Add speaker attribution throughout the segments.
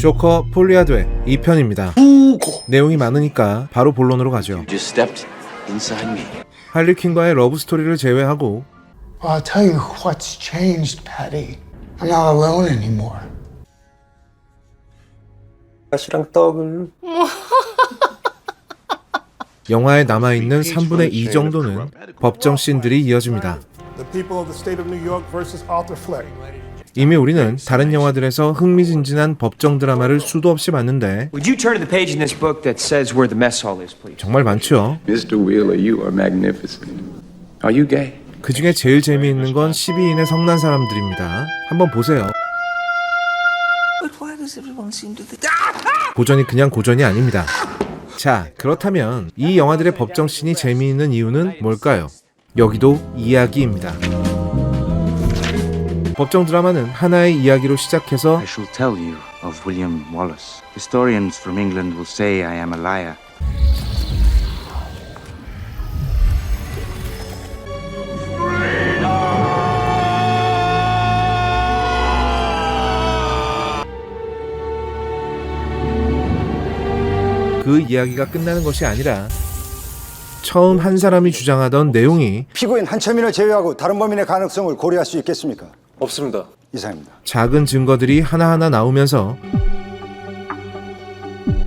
Speaker 1: 조커 폴리아드의 2편입니다. 내용이 많으니까 바로 본론으로 가죠. 할리퀸과의 러브스토리를 제외하고
Speaker 2: Well, I'll tell you what's changed, Patty. I'm not alone anymore.
Speaker 3: 가시랑 떡을
Speaker 1: 영화에 남아있는 3분의 2 정도는 법정 씬들이 이어집니다.
Speaker 4: The people of the state of New York versus Arthur Fleck.
Speaker 1: 이미 우리는 다른 영화들에서 흥미진진한 법정 드라마를 수도 없이 봤는데
Speaker 5: Would you turn to the page in this book that says where the mess hall is, please?
Speaker 1: 정말 많죠.
Speaker 6: Mr. Wheeler, you are magnificent. Are you gay?
Speaker 1: 그 중에 제일 재미있는 건 12인의 성난 사람들입니다. 한번 보세요. 고전이 그냥 고전이 아닙니다. 자, 그렇다면 이 영화들의 법정 씬이 재미있는 이유는 뭘까요? 여기도 이야기입니다. 법정 드라마는 하나의 이야기로 시작해서
Speaker 7: I shall tell you of William Wallace. Historians from England will say I am a liar.
Speaker 1: 그 이야기가 끝나는 것이 아니라 처음 한 사람이 주장하던 내용이
Speaker 8: 피고인 한철민을 제외하고 다른 범인의 가능성을 고려할 수 있겠습니까?
Speaker 3: 없습니다.
Speaker 8: 이상입니다.
Speaker 1: 작은 증거들이 하나하나 나오면서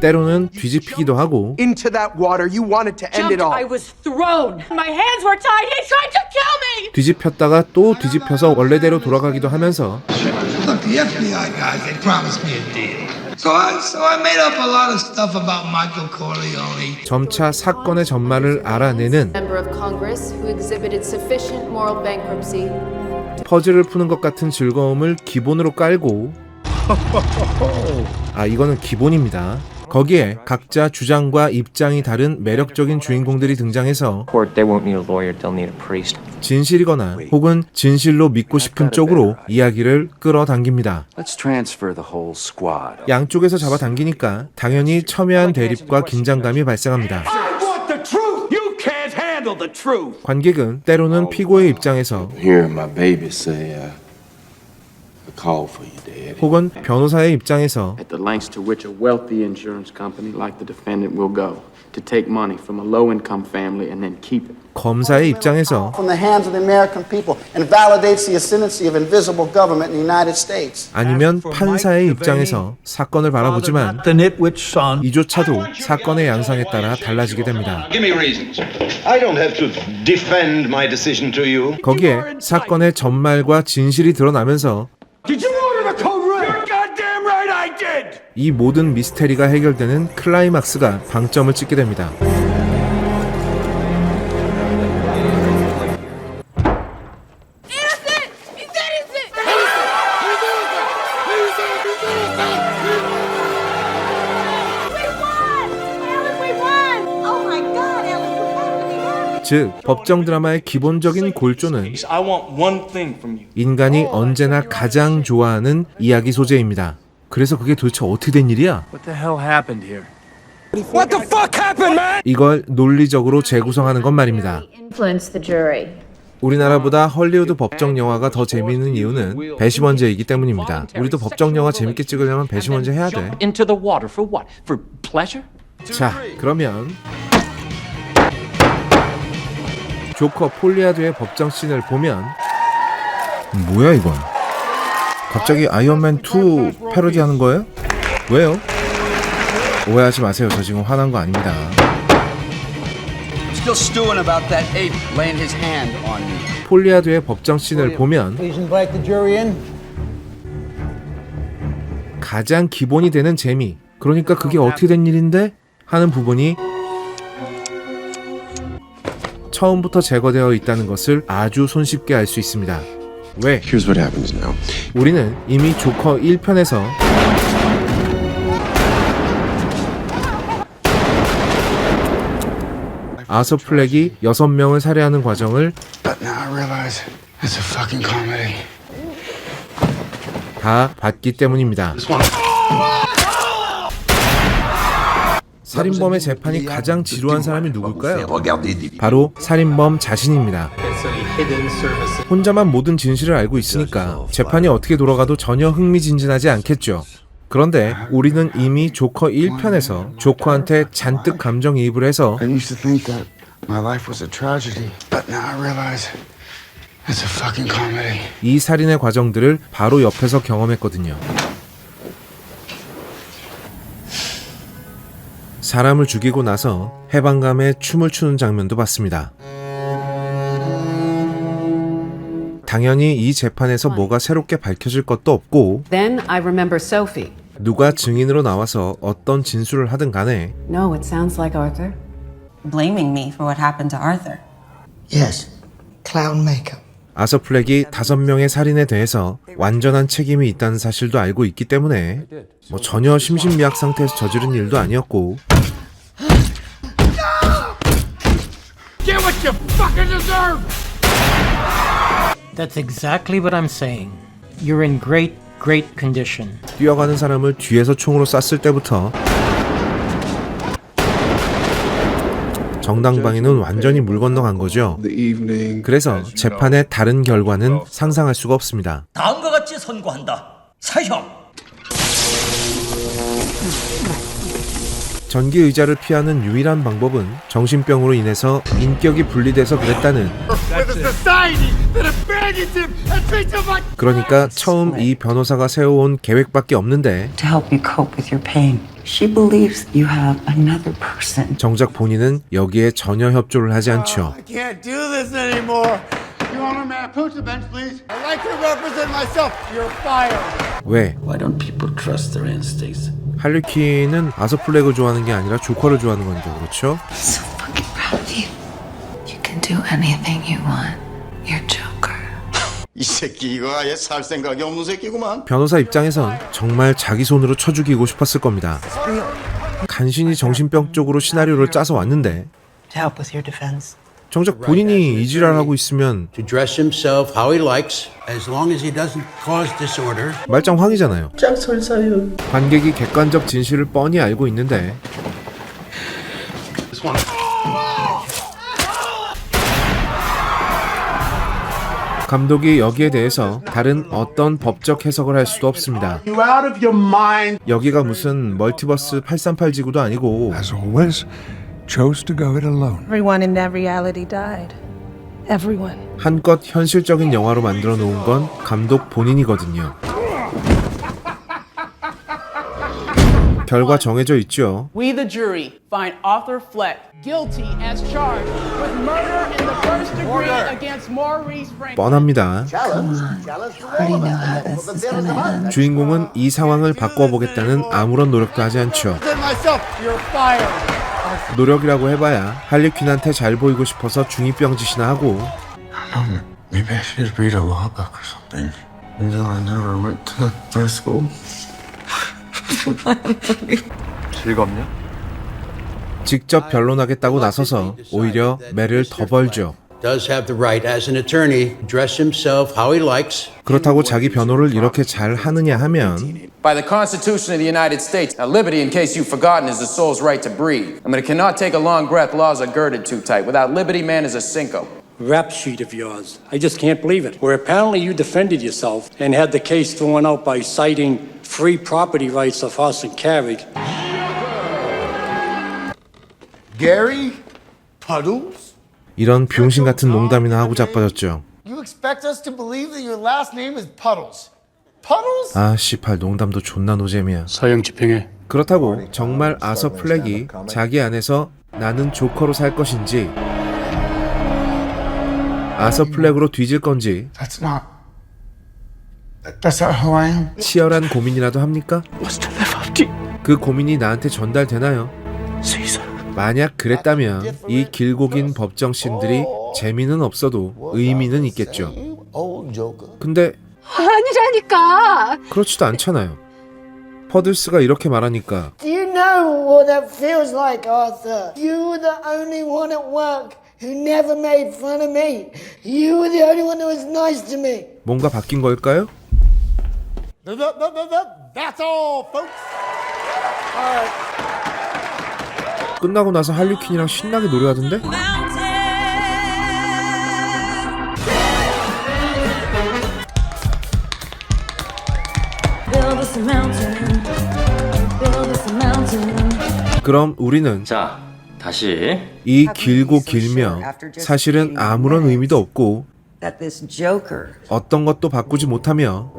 Speaker 1: 때로는 뒤집히기도 하고
Speaker 9: Into that water, you wanted to end it all.
Speaker 10: I was thrown. My hands were tied. He tried to kill me.
Speaker 1: 뒤집혔다가 또 뒤집혀서 원래대로 돌아가기도 하면서
Speaker 2: Look, the FBI guys, they promised me a deal. So I made up a lot of stuff about Michael Corleone.
Speaker 1: 점차 사건의 전말을 알아내는
Speaker 11: Member of Congress who exhibited sufficient moral bankruptcy.
Speaker 1: 퍼즐을 푸는 것 같은 즐거움을 기본으로 깔고 이거는 기본입니다. 거기에 각자 주장과 입장이 다른 매력적인 주인공들이 등장해서
Speaker 5: Court, they won't need a lawyer, they'll need a priest.
Speaker 1: 진실이거나 혹은 진실로 믿고 싶은 쪽으로 이야기를 끌어당깁니다.
Speaker 7: Let's transfer the whole squad.
Speaker 1: 양쪽에서 잡아당기니까 당연히 첨예한 대립과 긴장감이 발생합니다. 관객은 때로는 피고의 입장에서
Speaker 6: Hear my baby say, I call for you, Daddy.
Speaker 1: 혹은 변호사의 입장에서
Speaker 12: At the lengths to which a wealthy insurance company like the defendant will go to take money from a low-income family and then keep it.
Speaker 1: 검사의 입장에서
Speaker 2: From the hands of the American people and validates the ascendancy of invisible government in the United States.
Speaker 1: 아니면 판사의 입장에서 사건을 바라보지만 이조차도 사건의 양상에 따라 달라지게 됩니다. 거기에 사건의 전말과 진실이 드러나면서 이 모든 미스테리가 해결되는 클라이막스가 방점을 찍게 됩니다. 즉, 법정 드라마의 기본적인 골조는 인간이 언제나 가장 좋아하는 이야기 소재입니다. 그래서 그게 도대체 어떻게 된 일이야?
Speaker 5: What the hell happened here?
Speaker 9: What the fuck happened, man?
Speaker 1: 이걸 논리적으로 재구성하는 것 말입니다.
Speaker 11: Influence the jury.
Speaker 1: 우리나라보다 헐리우드 법정 영화가 더 재미있는 이유는 배심원제이기 때문입니다. 우리도 법정 영화 재밌게 찍으려면 배심원제 해야 돼.
Speaker 5: Into the water for what? For pleasure?
Speaker 1: 자, 그러면 조커 폴리아드의 법정 씬을 보면 뭐야 이건? 갑자기 아이언맨 2 패러디하는 거예요? 왜요? 오해하지 마세요. 저 지금 화난 거 아닙니다.
Speaker 9: Still stewing about that ape laying his hand on me.
Speaker 1: 폴리아드의 법정 씬을 보면
Speaker 2: Please invite the jury in.
Speaker 1: 가장 기본이 되는 재미, 그러니까 그게 어떻게 된 일인데? 하는 부분이 처음부터 제거되어 있다는 것을 아주 손쉽게 알 수 있습니다. 왜?
Speaker 6: Here's what happens now.
Speaker 1: 우리는 이미 조커 1편에서 아서 플렉이 6명을 살해하는 과정을
Speaker 2: But now I realize it's a fucking comedy.
Speaker 1: 다 봤기 때문입니다. 살인범의 재판이 가장 지루한 사람이 누굴까요? 바로 살인범 자신입니다. 혼자만 모든 진실을 알고 있으니까 재판이 어떻게 돌아가도 전혀 흥미진진하지 않겠죠. 그런데 우리는 이미 조커 1편에서 조커한테 잔뜩 감정이입을 해서
Speaker 6: I used to think that my life was a tragedy, but now I realize it's a fucking comedy.
Speaker 1: 이 살인의 과정들을 바로 옆에서 경험했거든요. 사람을 죽이고 나서 해방감에 춤을 추는 장면도 봤습니다. 당연히 이 재판에서 뭐가 새롭게 밝혀질 것도 없고
Speaker 10: Then I remember Sophie.
Speaker 1: 누가 증인으로 나와서 어떤 진술을 하든 간에
Speaker 10: No, it sounds like Arthur.
Speaker 13: Blaming me for what happened to Arthur.
Speaker 2: Yes. Clown makeup.
Speaker 1: 아서 플렉이 5명의 살인에 대해서 완전한 책임이 있다는 사실도 알고 있기 때문에 뭐 전혀 심신미약 상태에서 저지른 일도 아니었고
Speaker 2: Get what you fucking deserve!
Speaker 14: That's exactly what I'm saying. You're in great condition.
Speaker 1: 뛰어가는 사람을 뒤에서 총으로 쐈을 때부터 정당방위는 완전히 물 건너간 거죠. 그래서 재판의 다른 결과는 상상할 수가 없습니다.
Speaker 15: 다음과 같이 선고한다. 사형.
Speaker 1: 전기 의자를 피하는 유일한 방법은 정신병으로 인해서 인격이 분리돼서 그랬다는 그러니까 처음 이 변호사가 세워온 계획밖에 없는데
Speaker 13: To help you cope with your pain. She believes you have another person.
Speaker 1: 정작 본인은 여기에 전혀 협조를 하지 않죠.
Speaker 2: I can't do this anymore. Your Honor, may I approach the bench, please? I'd like to represent myself. You're fired.
Speaker 1: 왜?
Speaker 6: Why don't people trust their instincts?
Speaker 1: 할리퀸은 아서 플렉을 좋아하는 게 아니라 조커를 좋아하는 건데 그렇죠?
Speaker 13: So fucking proud of you. You can do anything you want. You're Joker.
Speaker 16: 이 새끼 이거 아예 살 생각이 없는 새끼구만.
Speaker 1: 변호사 입장에선 정말 자기 손으로 쳐 죽이고 싶었을 겁니다. 간신히 정신병 쪽으로 시나리오를 짜서 왔는데
Speaker 13: To help with your defense.
Speaker 1: 정작 본인이 이 지랄하고 있으면
Speaker 15: To dress himself how he likes, as long as he doesn't cause disorder.
Speaker 1: 말짱황이잖아요.
Speaker 6: 짝설사요.
Speaker 1: 관객이 객관적 진실을 뻔히 알고 있는데 감독이 여기에 대해서 다른 어떤 법적 해석을 할 수도 없습니다. 여기가 무슨 멀티버스 838 지구도 아니고
Speaker 17: As always, chose to go it alone.
Speaker 10: Everyone in that reality died. Everyone.
Speaker 1: 한껏 현실적인 영화로 만들어 놓은 건 감독 본인이거든요. 결과 정해져 있죠.
Speaker 18: We the jury find Arthur Fleck guilty as charged with murder in the first degree against Maurice Franklin.
Speaker 1: 뻔합니다.
Speaker 13: Already know how this is gonna end.
Speaker 1: 주인공은 이 상황을 바꿔보겠다는 아무런 노력도 하지 않죠.
Speaker 2: You're fired.
Speaker 1: 노력이라고 해봐야 할리퀸한테 잘 보이고 싶어서 중2병 짓이나 하고
Speaker 6: Maybe I should read a law book or something. Until I never went to high school.
Speaker 3: 즐겁냐?
Speaker 1: 직접 변론하겠다고 나서서 오히려 매를 더 벌죠.
Speaker 15: Does have the right as an attorney to dress himself how he likes.
Speaker 1: 그렇다고 자기 변호를 이렇게 잘 하느냐 하면
Speaker 12: By the Constitution of the United States, now liberty, in case you've forgotten, is the soul's right to breathe. I mean, it cannot take a long breath. Laws are girded too tight. Without liberty, man is a cinco.
Speaker 19: Rap sheet of yours. I just can't believe it. Where apparently you defended yourself and had the case thrown out by citing free property rights of horse and carriage.
Speaker 16: Gary Puddles?
Speaker 1: 이런 병신 같은 농담이나 하고 자빠졌죠.
Speaker 2: You expect us to believe that your last name is Puddles? Puddles?
Speaker 1: 아 씨발 농담도 존나 노잼이야.
Speaker 19: 사형 집행해.
Speaker 1: 그렇다고 정말 아서 플렉이 자기 안에서 나는 조커로 살 것인지 아서 플렉으로 뒤질 건지
Speaker 6: That's not who I am.
Speaker 1: 치열한 고민이라도 합니까? 그 고민이 나한테 전달되나요? 만약 그랬다면 이 길고 긴 법정 씬들이 재미는 없어도 의미는 있겠죠. 근데
Speaker 10: 아니라니까.
Speaker 1: 그렇지도 않잖아요. 퍼들스가 이렇게 말하니까
Speaker 2: Do you know what that feels like, Arthur? You were the only one at work who never made fun of me. You were the only one who was nice to me.
Speaker 1: 뭔가 바뀐 걸까요?
Speaker 2: That's all, folks. All right.
Speaker 1: 끝나고 나서 할리퀸이랑 신나게 노래하던데?
Speaker 10: Build us a mountain.
Speaker 1: 그럼 우리는
Speaker 20: 자, 다시
Speaker 1: 이 길고 길며 사실은 아무런 의미도 없고 어떤 것도 바꾸지 못하며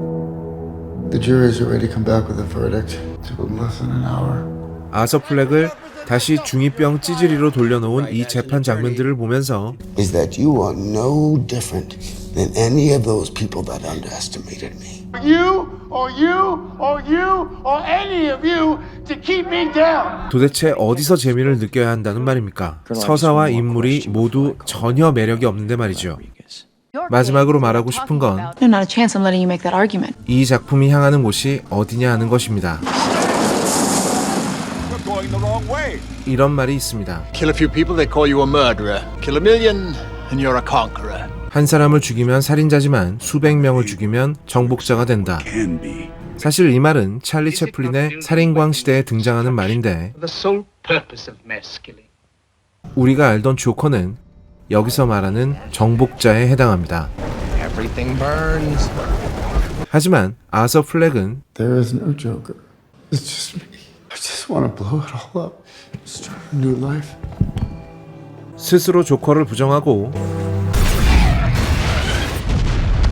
Speaker 6: The jury's already come back with a verdict. Took less than an hour.
Speaker 1: 아서 플렉을 다시 중2병 찌질이로 돌려놓은 이 재판 장면들을 보면서
Speaker 6: Is that you are no different than any of those people that underestimated me.
Speaker 9: You or you or you or any of you to keep me down.
Speaker 1: 도대체 어디서 재미를 느껴야 한다는 말입니까? 서사와 인물이 모두 전혀 매력이 없는데 말이죠. 마지막으로 말하고 싶은 건
Speaker 10: There's not a chance I'm letting you make that argument.
Speaker 1: 이 작품이 향하는 곳이 어디냐 하는 것입니다. 이런 말이 있습니다.
Speaker 9: Kill a few people, they call you a murderer. Kill a million, and you're a conqueror.
Speaker 1: 한 사람을 죽이면 살인자지만 수백 명을 죽이면 정복자가 된다. 사실 이 말은 찰리 채플린의 살인광 시대에 등장하는 말인데 우리가 알던 조커는 여기서 말하는 정복자에 해당합니다. 하지만 아서 플렉은
Speaker 6: There is no Joker. It's just me. I just want to blow it all up. Start a new life.
Speaker 1: 스스로 조커를 부정하고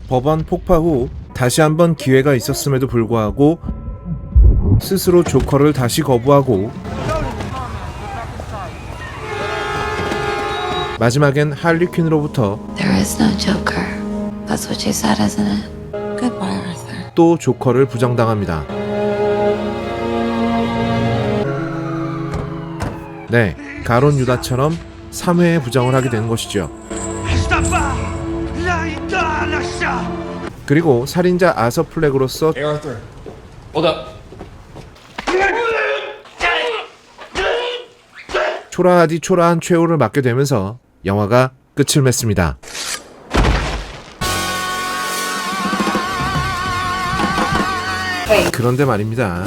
Speaker 1: 법원 폭파 후 다시 한번 기회가 있었음에도 불구하고 스스로 조커를 다시 거부하고 마지막엔 할리 퀸으로부터
Speaker 13: There is no Joker. That's what you said, isn't it? Goodbye, Arthur.
Speaker 1: 또 조커를 부정당합니다. 네, 가론 유다처럼 3회의 부정을 하게 되는 것이죠. 그리고 살인자 아서 플렉으로서 초라하디 초라한 최후를 맞게 되면서 영화가 끝을 맺습니다. 그런데 말입니다.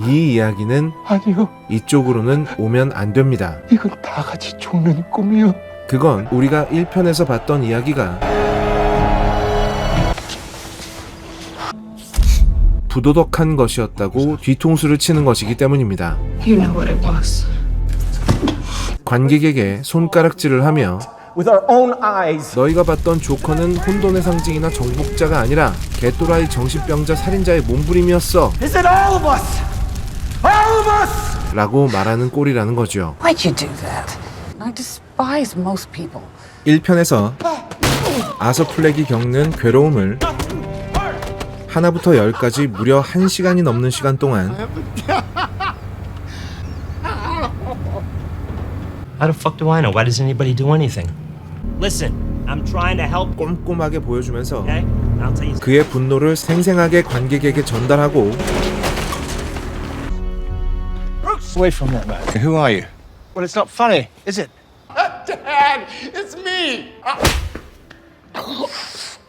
Speaker 1: 이 이야기는
Speaker 9: 아니요.
Speaker 1: 이쪽으로는 오면 안 됩니다.
Speaker 9: 이건 다 같이 죽는 꿈이요.
Speaker 1: 그건 우리가 1편에서 봤던 이야기가 부도덕한 것이었다고 뒤통수를 치는 것이기 때문입니다.
Speaker 10: You know what it was.
Speaker 1: 관객에게 손가락질을 하며
Speaker 9: With our own eyes.
Speaker 1: 너희가 봤던 조커는 혼돈의 상징이나 정복자가 아니라 개또라이 정신병자 살인자의 몸부림이었어
Speaker 9: Is it all of us? All of us!
Speaker 1: 라고 말하는 꼴이라는 거죠.
Speaker 10: Why'd you do that? I despise most people.
Speaker 1: 1편에서 아서 플렉이 겪는 괴로움을 하나부터 10까지 무려 1시간이 넘는 시간 동안
Speaker 5: How the fuck do I know? Why does anybody do anything? Listen, I'm trying to help.
Speaker 1: 꼼꼼하게 보여주면서
Speaker 5: Okay? I'll tell you.
Speaker 1: 그의 분노를 생생하게 관객에게 전달하고
Speaker 9: Away from that man.
Speaker 16: Who are you?
Speaker 9: Well, it's not funny, is it? Dad, it's me.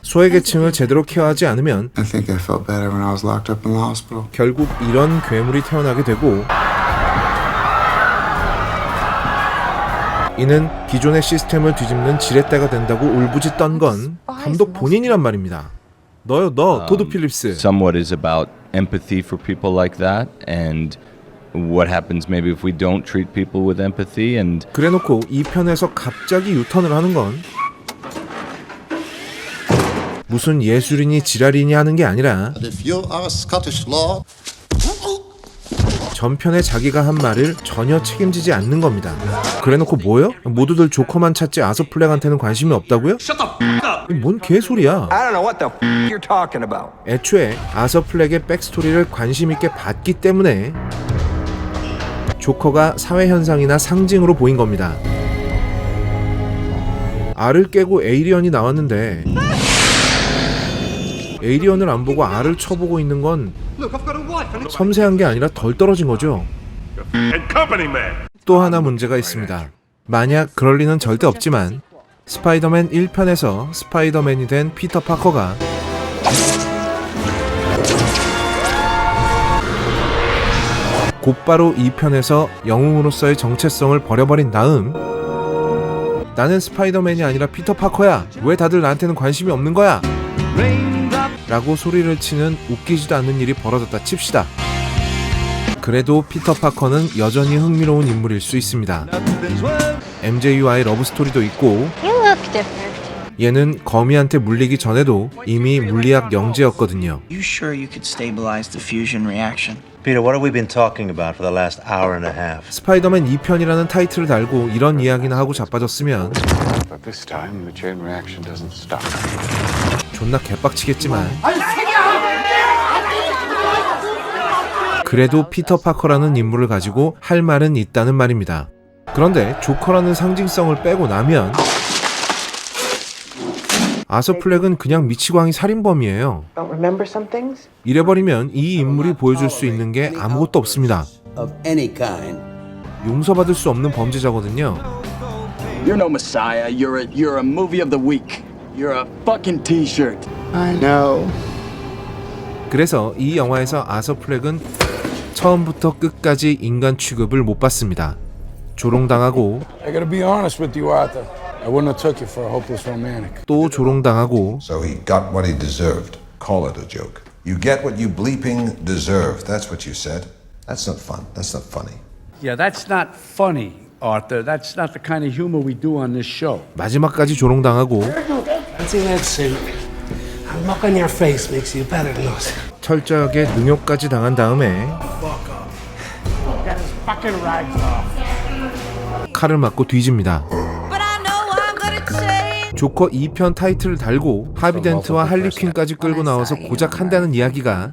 Speaker 1: 소외계층을 제대로 케어하지 않으면
Speaker 6: I think I felt better when I was locked up in the hospital.
Speaker 1: 결국 이런 괴물이 태어나게 되고 이는 기존의 시스템을 뒤집는 지렛대가 된다고 울부짖던 건 감독 본인이란 말입니다. 너 토드 필립스.
Speaker 21: Somewhat is about empathy for people like that and what happens maybe if we don't treat people with empathy and
Speaker 1: 그래놓고 이 편에서 갑자기 유턴을 하는 건 무슨 예술인이 지랄이니 하는 게 아니라
Speaker 16: If you are Scottish law,
Speaker 1: 전편에 자기가 한 말을 전혀 책임지지 않는 겁니다. 그래놓고 뭐요? 모두들 조커만 찾지 아서 플렉한테는 관심이 없다고요? 뭔 개소리야.
Speaker 9: I don't know what the f you're talking about.
Speaker 1: 애초에 아서 플렉의 백스토리를 관심 있게 봤기 때문에 조커가 사회현상이나 상징으로 보인 겁니다. 알을 깨고 에이리언이 나왔는데 에이리언을 안 보고 알을 쳐보고 있는 건 섬세한 게 아니라 덜 떨어진 거죠. 또 하나 문제가 있습니다. 만약 그럴 리는 절대 없지만 스파이더맨 1편에서 스파이더맨이 된 피터 파커가 곧바로 2편에서 영웅으로서의 정체성을 버려버린 다음 나는 스파이더맨이 아니라 피터 파커야. 왜 다들 나한테는 관심이 없는 거야? 라고 소리를 치는 웃기지도 않는 일이 벌어졌다 칩시다. 그래도 피터 파커는 여전히 흥미로운 인물일 수 있습니다. MJ와의 러브스토리도 있고
Speaker 10: You look different.
Speaker 1: 얘는 거미한테 물리기 전에도 이미 물리학 영재였거든요.
Speaker 20: You sure you could stabilize the fusion reaction?
Speaker 22: Peter, what have we been talking about for the last hour and a half?
Speaker 1: 스파이더맨 2편이라는 타이틀을 달고 이런 이야기나 하고 자빠졌으면
Speaker 17: But this time, the chain reaction doesn't stop.
Speaker 1: 존나 개빡치겠지만 그래도 피터 파커라는 인물을 가지고 할 말은 있다는 말입니다. 그런데 조커라는 상징성을 빼고 나면 아서 플렉은 그냥 미치광이 살인범이에요.
Speaker 23: Don't remember some things?
Speaker 1: 이래버리면 이 인물이 보여줄 수 있는 게 아무것도 없습니다.
Speaker 15: Of any kind.
Speaker 1: 용서받을 수 없는 범죄자거든요.
Speaker 24: You're no messiah. You're a movie of the week. You're a fucking t-shirt.
Speaker 23: I know.
Speaker 1: 그래서 이 영화에서 아서 플렉은 처음부터 끝까지 인간 취급을 못 받습니다. 조롱당하고
Speaker 17: I gotta be honest with you, Arthur. I wouldn't have took you for a hopeless romantic.
Speaker 1: 또 조롱당하고
Speaker 25: So he got what he deserved. Call it a joke. You get what you bleeping deserve. That's what you said. That's not fun. That's not funny.
Speaker 19: Yeah, that's not funny, Arthur. That's not the kind of humor we do on this show.
Speaker 1: 마지막까지 조롱당하고
Speaker 26: Let's see that suit. A look on your face makes you better than us.
Speaker 1: 철저하게 능욕까지 당한 다음에
Speaker 26: Got his fucking rags off.
Speaker 1: 칼을 맞고 뒤집니다. 조커 2편 타이틀을 달고 하비덴트와 할리퀸까지 끌고 나와서 고작 한다는 이야기가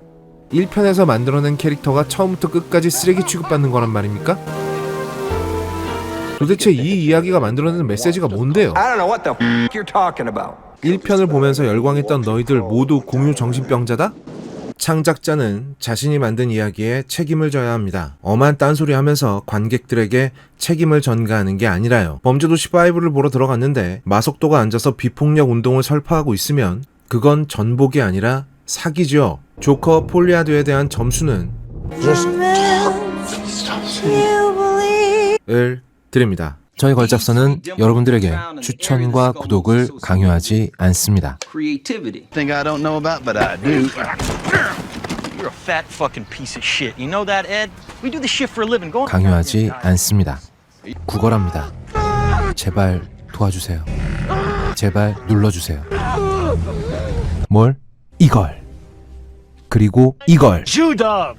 Speaker 1: 1편에서 만들어낸 캐릭터가 처음부터 끝까지 쓰레기 취급받는 거란 말입니까? 도대체 이 이야기가 만들어내는 메시지가 뭔데요? 1편을 보면서 열광했던 너희들 모두 공유 정신병자다? 창작자는 자신이 만든 이야기에 책임을 져야 합니다. 엄한 딴소리 하면서 관객들에게 책임을 전가하는 게 아니라요. 범죄도시 5를 보러 들어갔는데 마석도가 앉아서 비폭력 운동을 설파하고 있으면 그건 전복이 아니라 사기죠. 조커 폴리아드에 대한 점수는 을 드립니다. 저희 걸작서는 여러분들에게 추천과 구독을 강요하지 않습니다.
Speaker 20: Creativity.
Speaker 16: Think I don't know about, but I do.
Speaker 27: You're a fat fucking piece of shit. You know that, Ed? We do this shit for a living. Go on.
Speaker 1: 강요하지 않습니다. 구걸합니다. 제발 도와주세요. 제발 눌러주세요. 뭘? 이걸. 그리고 이걸.
Speaker 27: Judah.